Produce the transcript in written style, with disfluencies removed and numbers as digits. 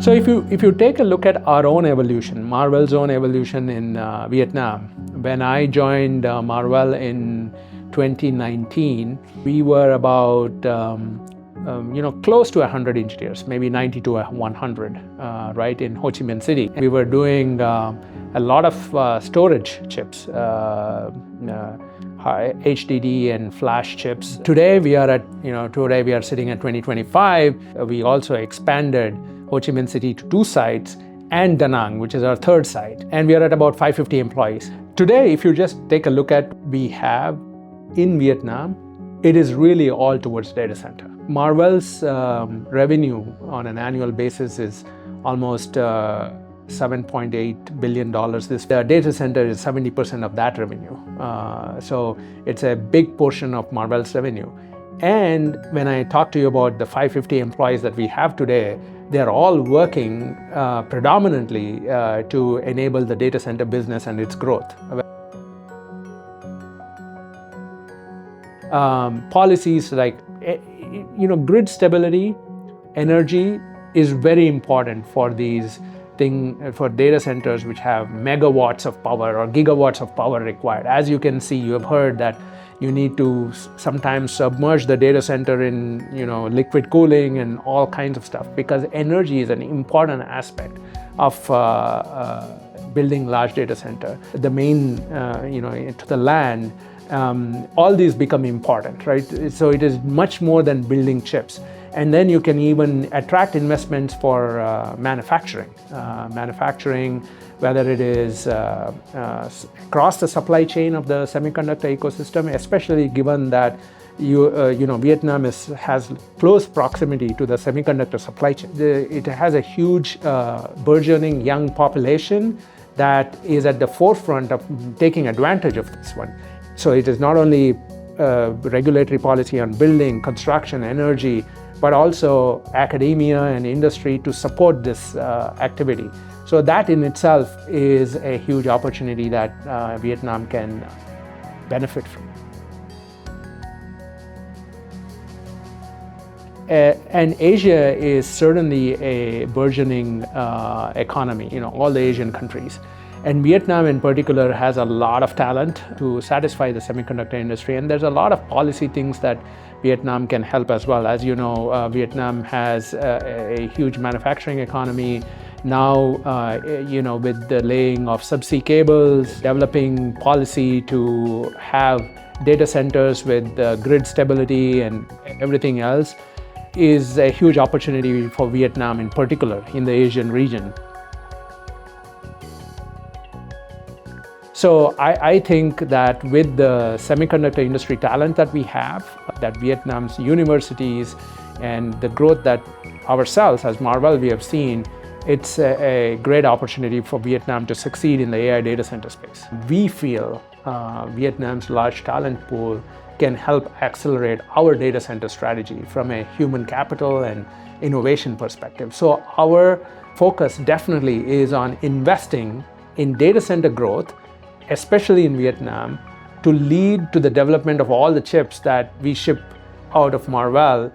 So if you take a look at our own evolution, Marvell's own evolution in Vietnam, when I joined Marvell in 2019, we were about close to 100 engineers, maybe 90 to 100, right, in Ho Chi Minh City. We were doing a lot of storage chips, HDD and flash chips. Today we are sitting at 2025. We also expanded Ho Chi Minh City to 2 sites and Da Nang, which is our 3rd site. And we are at about 550 employees. Today, if you just take a look at we have in Vietnam, it is really all towards data center. Marvell's revenue on an annual basis is almost $7.8 billion. This data center is 70% of that revenue. So it's a big portion of Marvell's revenue. And when I talk to you about the 550 employees that we have today, they're all working predominantly to enable the data center business and its growth. Policies like grid stability, energy is very important for for data centers which have megawatts of power or gigawatts of power required. As you can see, you have heard that you need to sometimes submerge the data center in liquid cooling and all kinds of stuff, because energy is an important aspect of building large data center. The main to the land, all these become important, right? So it is much more than building chips. And then you can even attract investments for manufacturing, whether it is across the supply chain of the semiconductor ecosystem, especially given that Vietnam has close proximity to the semiconductor supply chain. It has a huge burgeoning young population that is at the forefront of taking advantage of this one. So it is not only regulatory policy on building, construction, energy, but also academia and industry to support this activity. So that in itself is a huge opportunity that Vietnam can benefit from. And Asia is certainly a burgeoning economy, all the Asian countries. And Vietnam in particular has a lot of talent to satisfy the semiconductor industry. And there's a lot of policy things that Vietnam can help as well. As you know, Vietnam has a huge manufacturing economy. Now, with the laying of subsea cables, developing policy to have data centers with grid stability and everything else is a huge opportunity for Vietnam in particular in the Asian region. So I think that with the semiconductor industry talent that we have, that Vietnam's universities and the growth that ourselves as Marvell we have seen, it's a great opportunity for Vietnam to succeed in the AI data center space. We feel Vietnam's large talent pool can help accelerate our data center strategy from a human capital and innovation perspective. So our focus definitely is on investing in data center growth, especially in Vietnam, to lead to the development of all the chips that we ship out of Marvell